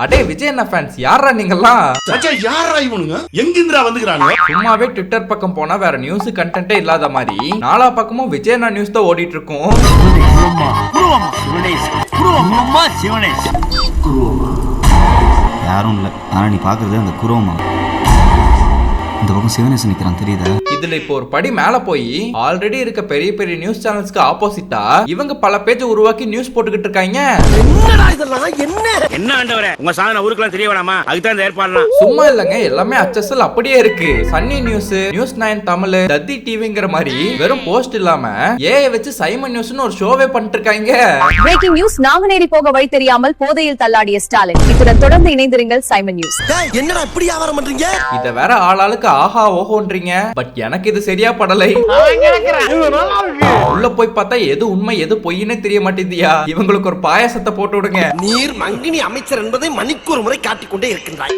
அடே விஜய் அண்ணா ஃபேன்ஸ் யாரா நீங்கெல்லாம்? யாரா இவனுங்க? எங்கிந்திரா வந்துக்கறாங்க? சும்மாவே ட்விட்டர் பக்கம் போனா வேற நியூஸ் கண்டென்ட்டே இல்லாத மாதிரி நாலா பக்கமும் விஜய் அண்ணா நியூஸ் தான் ஓடிட்டு இருக்கும். யாரும் இல்ல, ஆனா நீ பாக்குறது அந்த குரோமா. இந்த பக்கம் சிவனேசன் நிக்கிறான் தெரியுதா? இதுல இப்போ ஒரு படி மேல போய் ஆல்ரெடி இருக்க பெரிய பெரிய நியூஸ் சேனல்ஸ்க்கு ஆப்போசிட்டா இவங்க பல பேஜ் உருவாக்கி நியூஸ் போட்டுக்கிட்டு இருக்காங்க. என்னடா இதெல்லாம்? என்ன ஆண்டவரே, உங்க சாதனை ஊருக்குலாம் தெரிய வேணாமா? அதுதான் இந்த ஏற்பாடுலாம். சும்மா இல்லங்க, எல்லாமே அச்சசல் அப்படியே இருக்கு. சன்னி நியூஸ், நியூஸ் 9 தமிழ், தத்தி டிவிங்கிற மாதிரி வெறும் போஸ்ட் இல்லாம ஏஐ வச்சு சைமன் நியூஸ்னு ஒரு ஷோவே பண்ணிட்டு இருக்காங்க. பிரேக்கிங் நியூஸ், நாங்குநேரி போக வழி தெரியாமல் போதையில் தள்ளாடிய ஸ்டாலின். இத்துடன் தொடர்ந்து இணைந்திருங்கள் சைமன் நியூஸ். என்னடா இப்படி வியாபாரம் பண்றீங்க? இத வேற ஆளாளுக்கு ஆஹா ஓஹோன்றீங்க. பட் எனக்கு இது சரியா படலை. உள்ள போய் பார்த்தா எது உண்மை எது பொய்னே தெரிய மாட்டேதியா. இவங்களுக்கு ஒரு பாயாசத்தை போட்டு விடுங்க. நீர் மங்கினி அமைச்சர் என்பதை மணிக்கு ஒரு முறை காட்டிக்கொண்டே இருக்கின்றாய்.